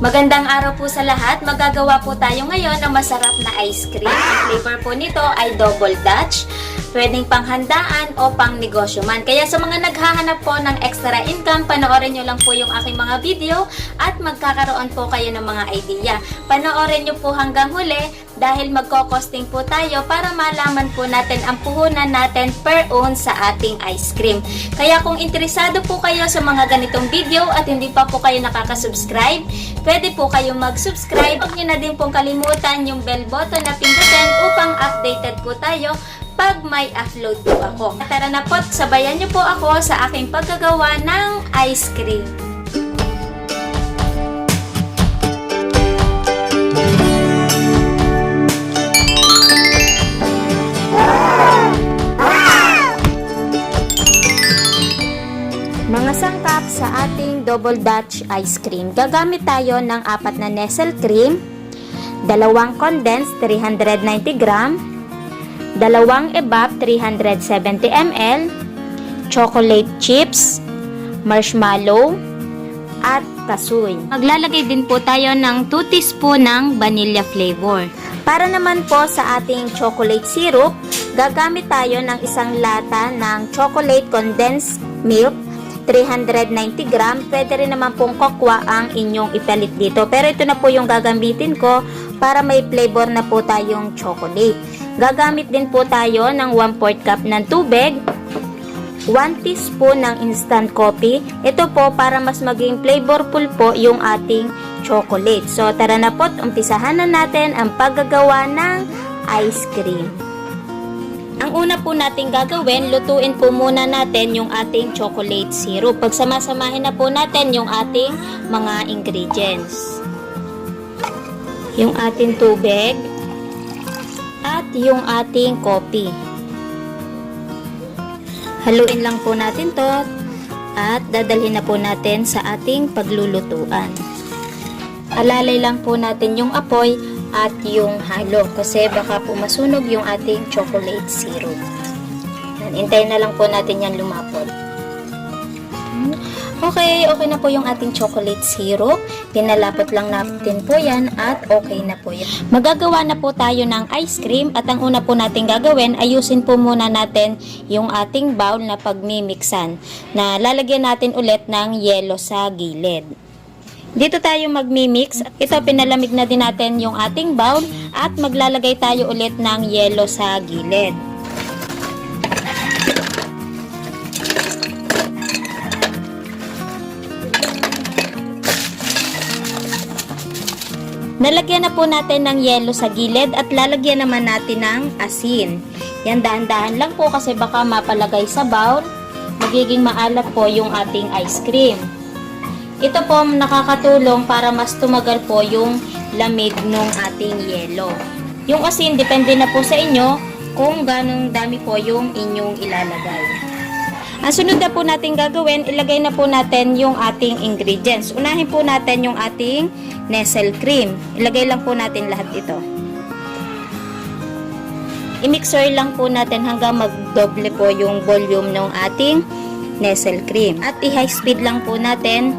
Magandang araw po sa lahat. Magagawa po tayo ngayon ng masarap na ice cream. Ang flavor po nito ay double Dutch. Pwedeng panghandaan o pang negosyo man. Kaya sa mga naghahanap po ng extra income, panoorin nyo lang po yung aking mga video at magkakaroon po kayo ng mga idea. Panoorin nyo po hanggang huli dahil magko-costing po tayo para malaman po natin ang puhunan natin per ounce sa ating ice cream. Kaya kung interesado po kayo sa mga ganitong video at hindi pa po kayo nakaka-subscribe, pwede po kayong mag-subscribe. Huwag nyo na din pong kalimutan yung bell button na pindutin upang updated po tayo pag may upload po ako. Tara na po, sabayan nyo po ako sa aking paggagawa ng ice cream. Mga sangkap sa ating double Dutch ice cream. Gagamit tayo ng 4 na Nestle cream, 2 condensed 390 gram, 2 evap 370 ml, chocolate chips, marshmallow, at kasoy. Maglalagay din po tayo ng 2 teaspoon ng vanilla flavor. Para naman po sa ating chocolate syrup, gagamit tayo ng 1 lata ng chocolate condensed milk, 390 gram. Pwede rin naman pong kokwa ang inyong ipalit dito. Pero ito na po yung gagamitin ko para may flavor na po tayong chocolate. Gagamit din po tayo ng 1/4 cup ng tubig, 1 teaspoon ng instant coffee. Ito po para mas maging flavorful po yung ating chocolate. So tara na po, umpisahan na natin ang paggagawa ng ice cream. Ang una po natin gagawin, lutuin po muna natin yung ating chocolate syrup. Pagsamasamahin na po natin yung ating mga ingredients. Yung ating tubig at yung ating coffee. Haluin lang po natin to at dadalhin na po natin sa ating paglulutuan. Alalay lang po natin yung apoy at yung halo kasi baka po masunog yung ating chocolate syrup. Hintayin na lang po natin yan lumapot. Okay na po yung ating chocolate syrup. Pinalapot lang natin po yan at okay na po yan. Magagawa na po tayo ng ice cream at ang una po natin gagawin, ayusin po muna natin yung ating bowl na pagmimixan na lalagyan natin ulit ng yelo sa gilid. Dito tayo magmi-mix. Ito, pinalamig na din natin yung ating bowl at maglalagay tayo ulit ng yelo sa gilid. Nalagyan na po natin ng yelo sa gilid at lalagyan naman natin ng asin. Yan, dahan-dahan lang po kasi baka mapalagay sa bowl. Magiging maalat po yung ating ice cream. Ito po nakakatulong para mas tumagal po yung lamig ng ating yelo. Yung asin, depende na po sa inyo kung ganong dami po yung inyong ilalagay. Ang sunod na po natin gagawin, ilagay na po natin yung ating ingredients. Unahin po natin yung ating Nestle cream. Ilagay lang po natin lahat ito. I-mixer lang po natin hanggang magdoble po yung volume ng ating Nestle cream. At i-high speed lang po natin.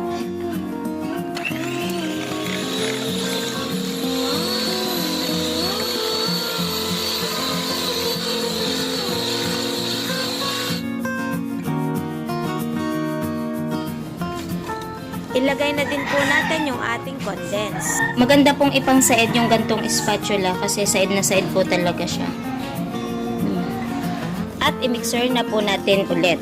Ilagay na din po natin yung ating condense. Maganda pong ipang said yung gantong spatula kasi side na side po talaga siya. At i-mixer na po natin ulit.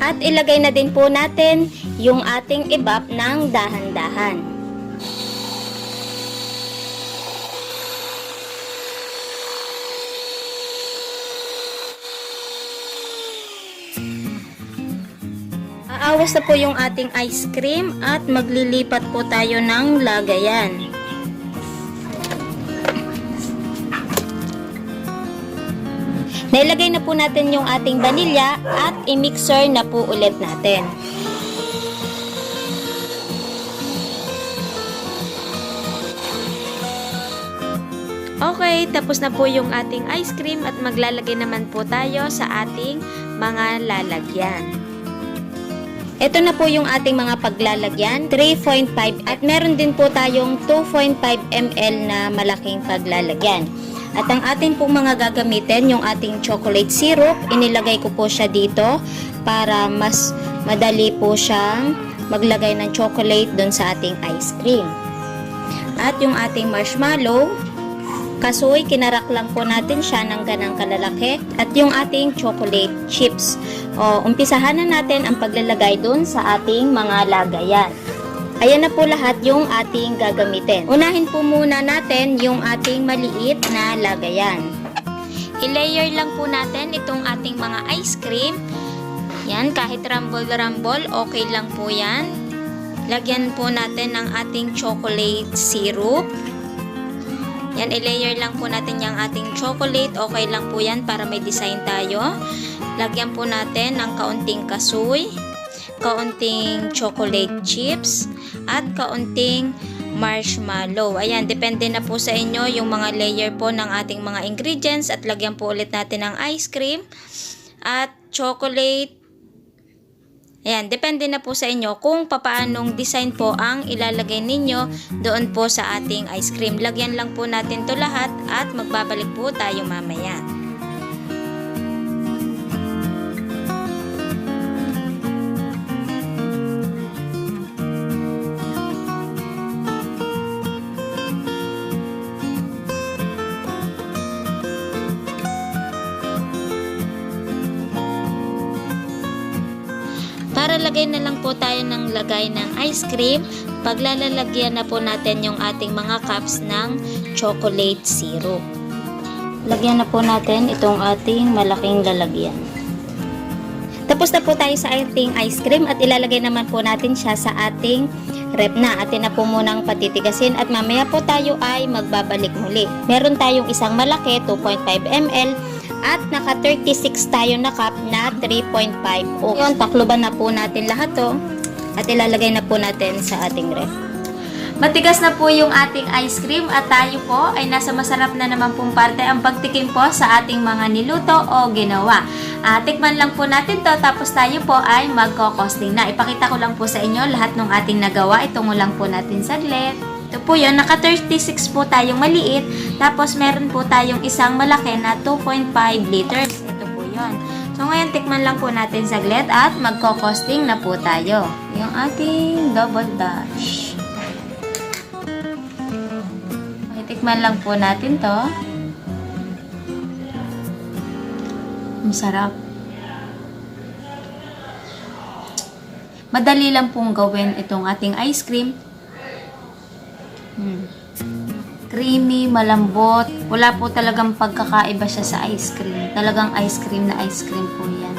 At ilagay na din po natin yung ating evap ng dahan-dahan. Aawas na po yung ating ice cream at maglilipat po tayo ng lagayan. Nailagay na po natin yung ating vanilya at i-mixer na po ulit natin. Okay, tapos na po yung ating ice cream at maglalagay naman po tayo sa ating mga lalagyan. Ito na po yung ating mga paglalagyan, 3.5 at meron din po tayong 2.5 ml na malaking paglalagyan. At ang ating pong mga gagamitin, yung ating chocolate syrup, inilagay ko po siya dito para mas madali po siyang maglagay ng chocolate doon sa ating ice cream. At yung ating marshmallow, kasoy, kinarak lang po natin siya ng ganang kalalaki. At yung ating chocolate chips. Umpisahan na natin ang paglalagay dun sa ating mga lagayan. Ayan na po lahat yung ating gagamitin. Unahin po muna natin yung ating maliit na lagayan. I-layer lang po natin itong ating mga ice cream. Yan, kahit rumble-rumble, okay lang po yan. Lagyan po natin ng ating chocolate syrup. Yan, i-layer lang po natin yung ating chocolate. Okay lang po yan para may design tayo. Lagyan po natin ng kaunting kasoy, kaunting chocolate chips, at kaunting marshmallow. Ayan, depende na po sa inyo yung mga layer po ng ating mga ingredients. At lagyan po ulit natin ng ice cream at chocolate. Ayan, depende na po sa inyo kung papaanong design po ang ilalagay ninyo doon po sa ating ice cream. Lagyan lang po natin to lahat at magbabalik po tayo mamaya. Para lagay na lang po tayo ng lagay ng ice cream, paglalagyan na po natin yung ating mga cups ng chocolate syrup. Lagyan na po natin itong ating malaking lalagyan. Tapos na po tayo sa ating ice cream at ilalagay naman po natin siya sa ating rep na. Atin na po munang patitigasin at mamaya po tayo ay magbabalik muli. Meron tayong isang malaki, 2.5 ml. At naka 36 tayo na cup na 3.5 ounce. Yun, takloban na po natin lahat to. At ilalagay na po natin sa ating ref. Matigas na po yung ating ice cream at tayo po ay nasa masarap na naman pong parte ang pagtikim po sa ating mga niluto o ginawa. Tikman lang po natin to tapos tayo po ay magko-costing na. Ipakita ko lang po sa inyo lahat ng ating nagawa. Itungo lang po natin saglit. Ito po yun, naka 36 po tayong maliit, tapos meron po tayong isang malaki na 2.5 liters. Ito po yun. So ngayon, tikman lang po natin saglit at magko-costing na po tayo. Yung ating double Dutch. Tikman lang po natin to. Masarap. Madali lang pong gawin itong ating ice cream. Creamy, malambot. Wala po talagang pagkakaiba siya sa ice cream. Talagang ice cream na ice cream po yan.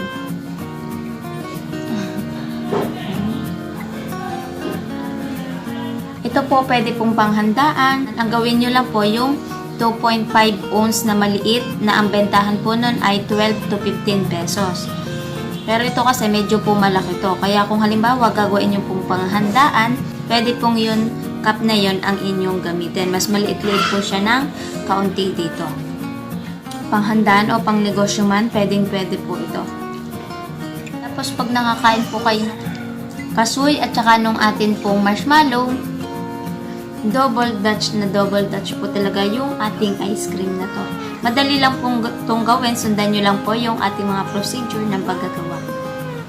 Ito po pwede pong panghandaan. Ang gawin nyo lang po yung 2.5 ounce na maliit na ang bentahan po nun ay 12 to 15 pesos. Pero ito kasi medyo po malaki to. Kaya kung halimbawa gagawin nyo pong panghandaan, pwede pong yun cup na yon ang inyong gamitin. Mas maliit-liit po siya ng kaunti dito. Panghandaan o pang negosyo man, pwedeng-pwede po ito. Tapos pag nakakain po kayo kasoy at saka nung atin pong marshmallow, double Dutch po talaga yung ating ice cream na to. Madali lang pong itong gawin. Sundan nyo lang po yung ating mga procedure ng paggagawa.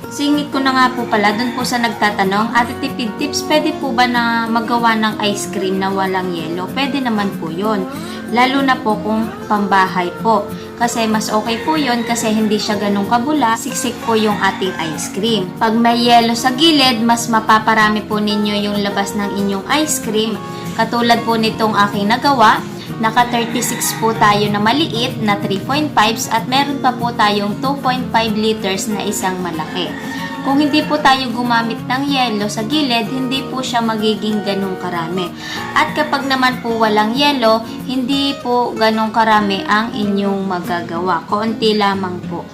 Singit ko na nga po pala, dun po sa nagtatanong, Ate Tipid Tips, pwede po ba na magawa ng ice cream na walang yelo? Pwede naman po yun. Lalo na po kung pambahay po. Kasi mas okay po yun kasi hindi siya ganun kabula, siksik po yung ating ice cream. Pag may yelo sa gilid, mas mapaparami po ninyo yung labas ng inyong ice cream. Katulad po nitong aking nagawa, naka 36 po tayo na maliit na 3.5 at meron pa po tayong 2.5 liters na isang malaki. Kung hindi po tayo gumamit ng yelo sa gilid, hindi po siya magiging ganong karami. At kapag naman po walang yelo, hindi po ganong karami ang inyong magagawa. Konti lamang po.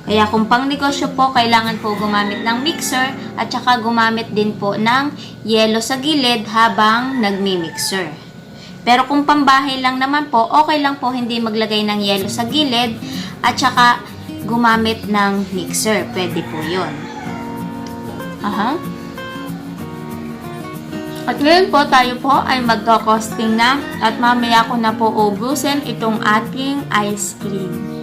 Kaya kung pang negosyo po, kailangan po gumamit ng mixer at saka gumamit din po ng yelo sa gilid habang nagmi-mixer. Pero kung pambahay lang naman po, okay lang po hindi maglagay ng yelo sa gilid at saka gumamit ng mixer. Pwede po yun. Aha. At ngayon po tayo po ay magkakosting na at mamaya ko na po ubusin itong ating ice cream.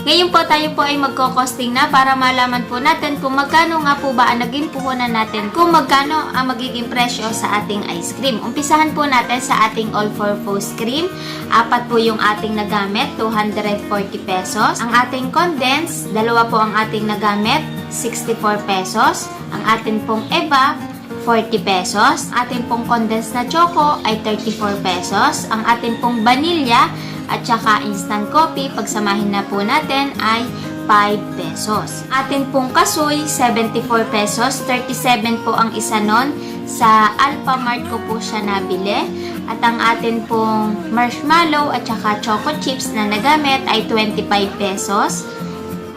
Ngayon po tayo po ay magkakosting na para malaman po natin kung magkano nga po ba ang naging puhunan natin, kung magkano ang magiging presyo sa ating ice cream. Umpisahan po natin sa ating all-purpose cream. 4 po yung ating nagamit, 240 pesos. Ang ating condense, 2 po ang ating nagamit, 64 pesos. Ang atin pong Eva, 40 pesos. Atin pong condensed na choco ay 34 pesos. Ang atin pong vanilla at saka instant coffee, pagsamahin na po natin ay 5 pesos. Atin pong kasoy, 74 pesos. 37 po ang isa nun. Sa Alphamart ko po siya nabili. At ang atin pong marshmallow at saka choco chips na nagamit ay 25 pesos.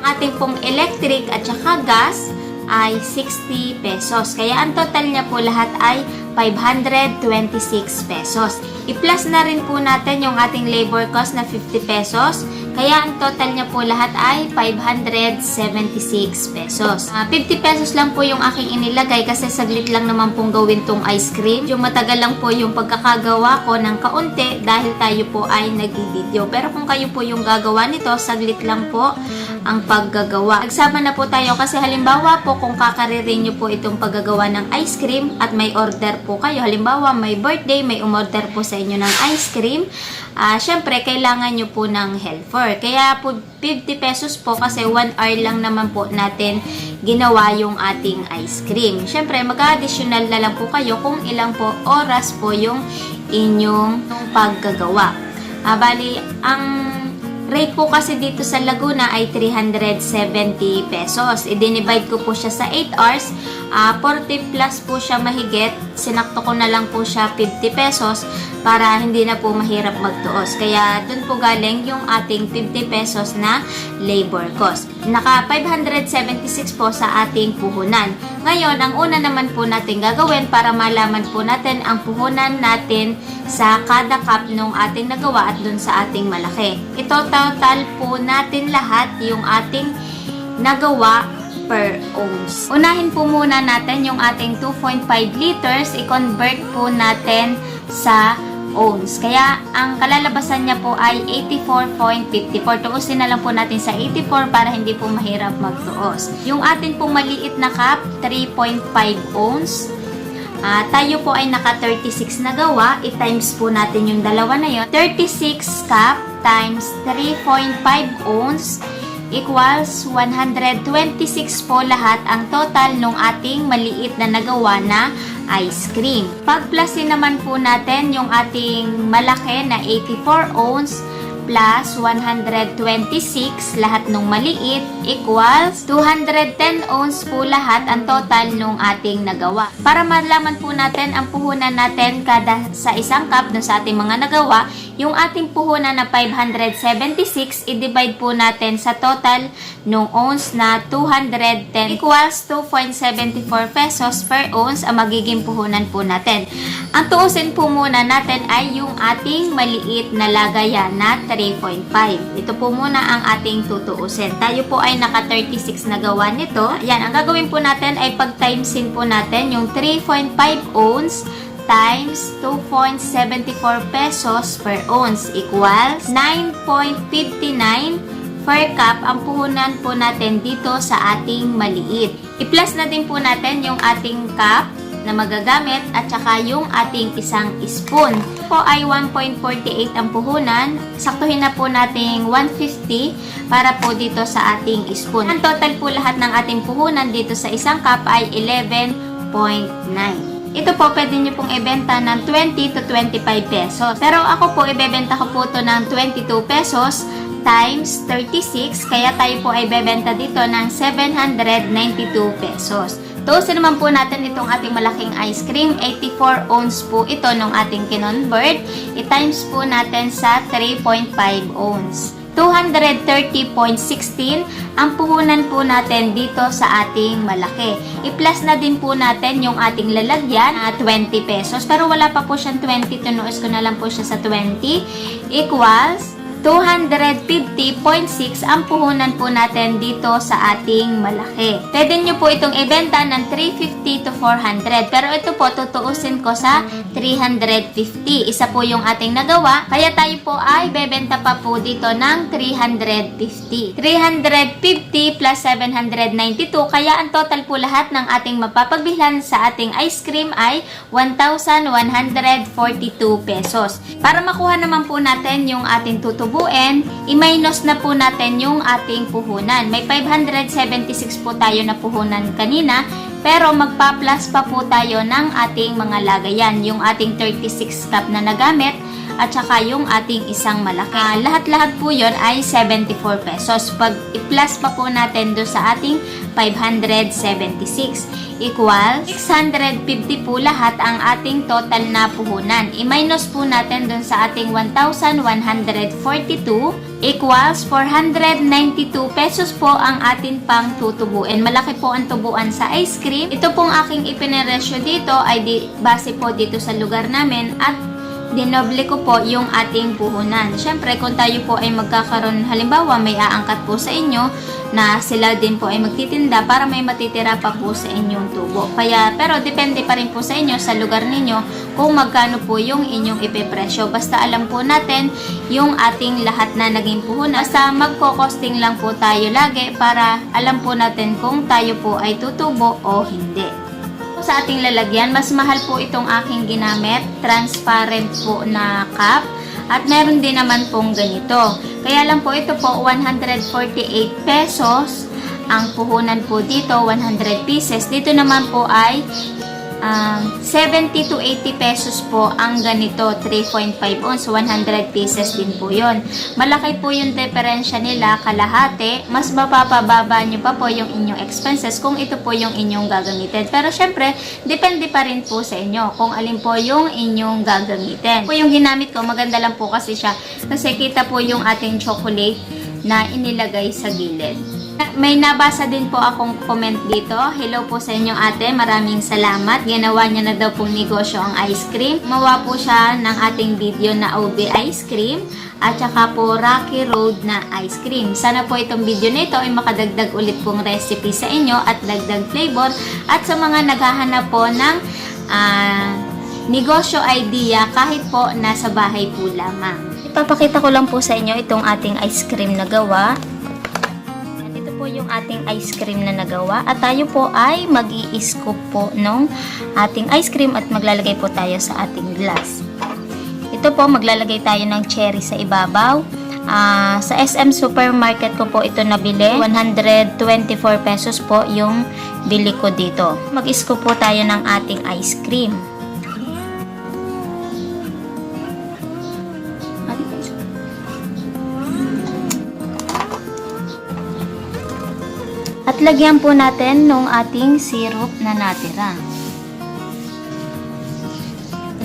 Ang ating pong electric at saka gas ay 60 pesos. Kaya ang total niya po lahat ay 526 pesos. I-plus na rin po natin yung ating labor cost na 50 pesos. Kaya ang total niya po lahat ay 576 pesos. 50 pesos lang po yung aking inilagay kasi saglit lang naman pong gawin tong ice cream. Yung matagal lang po yung pagkakagawa ko ng kaunti dahil tayo po ay nag-video. Pero kung kayo po yung gagawa nito, saglit lang po ang paggagawa. Nagsama na po tayo kasi halimbawa po kung kakaririn nyo po itong paggagawa ng ice cream at may order po kayo. Halimbawa may birthday, may umorder po sa inyo ng ice cream. Syempre, kailangan nyo po ng helper. Kaya po 50 pesos po kasi 1 hour lang naman po natin ginawa yung ating ice cream. Syempre, mag-additional na lang po kayo kung ilang po oras po yung inyong paggagawa. Bali, ang rate po kasi dito sa Laguna ay 370 pesos. I-divide ko po siya sa 8 hours. 40 plus po siya mahigit. Sinakto ko na lang po siya 50 pesos para hindi na po mahirap magtuos. Kaya dun po galing yung ating 50 pesos na labor cost. Naka 576 po sa ating puhunan. Ngayon, ang una naman po natin gagawin para malaman po natin ang puhunan natin sa kada cup nung ating nagawa at dun sa ating malaki. Ito total po natin lahat yung ating nagawa per ounce. Unahin po muna natin yung ating 2.5 liters, i-convert po natin sa ounce. Kaya, ang kalalabasan niya po ay 84.54. Tuusin na lang po natin sa 84 para hindi po mahirap magtuos. Yung atin pong maliit na cup, 3.5 ounce. Tayo po ay naka 36 na gawa. I-times po natin yung dalawa na yun. 36 cup times 3.5 ounce equals 126 po lahat ang total nung ating maliit na nagawa na ice cream. Pag-plusin naman po natin yung ating malaki na 84 ounce plus 126 lahat nung maliit equals 210 ounce po lahat ang total nung ating nagawa. Para malaman po natin ang puhunan natin kada sa isang cup dun sa ating mga nagawa, yung ating puhunan na 576 i-divide po natin sa total nung ounce na 210 equals 2.74 pesos per ounce ang magiging puhunan po natin. Ang tuusin po muna natin ay yung ating maliit na lagayan na 3.5. Ito po muna ang ating tutuusin. Tayo po ay naka 36 na gawa nito. Yan, ang gagawin po natin ay pag-timesin po natin yung 3.5 ounce times 2.74 pesos per ounce equals 9.59 per cup ang puhunan po natin dito sa ating maliit. I-plus na din po natin yung ating cup na magagamit at saka yung ating isang spoon. Po ay 1.48 ang puhunan. Saktuhin na po nating 150 para po dito sa ating spoon. Ang total po lahat ng ating puhunan dito sa isang cup ay 11.9. Ito po, pwede nyo pong ibenta ng 20 to 25 pesos. Pero ako po, ibebenta ko po ito ng 22 pesos times 36. Kaya tayo po ay bebenta dito ng 792 pesos. Tuusin naman po natin itong ating malaking ice cream. 84 ounce po ito nung ating kinonvert. I-times po natin sa 3.5 ounce. 230.16 ang puhunan po natin dito sa ating malaki. I-plus na din po natin yung ating lalagyan na 20 pesos. Pero wala pa po siyang 20. Tunuos ko na lang po siya sa 20. Equals 250.6 ang puhunan po natin dito sa ating malaki. Pwede nyo po itong ibenta ng 350 to 400. Pero ito po, tutuusin ko sa 350. Isa po yung ating nagawa. Kaya tayo po ay bebenta pa po dito ng 350. 350 plus 792. Kaya ang total po lahat ng ating mapapagbilhan sa ating ice cream ay 1,142 pesos. Para makuha naman po natin yung ating tutubuin, i-minus na po natin yung ating puhunan. May 576 po tayo na puhunan kanina, pero magpa-plus pa po tayo ng ating mga lagayan. Yung ating 36 cup na nagamit, at saka yung ating isang malaki. Lahat-lahat po yon ay 74 pesos. Pag i-plus pa po natin do sa ating 576 equal 650 po lahat ang ating total na puhunan. I-minus po natin dun sa ating 1,142 equals 492 pesos po ang ating pang tutubuin. Malaki po ang tubuan sa ice cream. Ito pong aking ipiniresyo dito ay base po dito sa lugar namin at dinoble ko po yung ating puhunan. Siyempre, kung tayo po ay magkakaroon, halimbawa may aangkat po sa inyo na sila din po ay magtitinda para may matitira pa po sa inyong tubo. Kaya, pero depende pa rin po sa inyo, sa lugar ninyo, kung magkano po yung inyong ipepresyo. Basta alam po natin yung ating lahat na naging puhunan. Basta magko-costing lang po tayo lagi para alam po natin kung tayo po ay tutubo o hindi. Sa ating lalagyan, mas mahal po itong aking ginamit, transparent po na cup, at meron din naman pong ganito. Kaya lang po ito po 148 pesos ang puhunan po dito, 100 pieces. Dito naman po ay 70 to 80 pesos po ang ganito, 3.5 ounce, 100 pieces din po yon. Malaki po yung diferensya nila, kalahati. Mas mapapababa nyo pa po yung inyong expenses kung ito po yung inyong gagamitin. Pero syempre, depende pa rin po sa inyo kung alin po yung inyong gagamitin. Po yung ginamit ko, maganda lang po kasi siya. Kasi kita po yung ating chocolate na inilagay sa gilid. May nabasa din po akong comment dito. Hello po sa inyo ate, maraming salamat. Ginawa niya na daw pong negosyo ang ice cream. Mawa po siya ng ating video na OB ice cream at saka po Rocky Road na ice cream. Sana po itong video na ito ay makadagdag ulit pong recipe sa inyo at dagdag flavor. At sa mga naghahanap po ng negosyo idea kahit po nasa bahay po lamang. Ipapakita ko lang po sa inyo itong ating ice cream na gawa. Po yung ating ice cream na nagawa at tayo po ay mag-i-scoop po nung ating ice cream at maglalagay po tayo sa ating glass. Ito po, maglalagay tayo ng cherry sa ibabaw. Sa SM Supermarket ko po ito nabili. 124 pesos po yung bili ko dito. Mag-scoop po tayo ng ating ice cream. At lagyan po natin nung ating syrup na natira.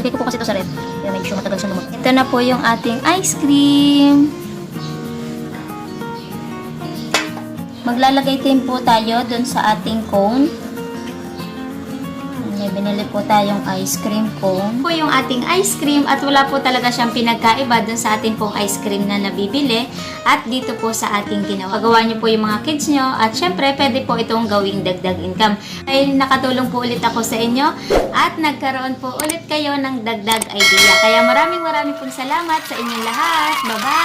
Lagay ko po kasi ito sa ref. Kaya medyo matagal siya lumot. Ito na po yung ating ice cream. Maglalagay din po tayo dun sa ating cone. May binili po tayong ice cream cone. Po yung ating ice cream at wala po talaga siyang pinagkaiba dun sa ating pong ice cream na nabibili at dito po sa ating ginawa. Pagawa niyo po yung mga kids nyo at syempre pwede po itong gawing dagdag income. Ay nakatulong po ulit ako sa inyo at nagkaroon po ulit kayo ng dagdag idea. Kaya maraming pong salamat sa inyong lahat. Bye-bye!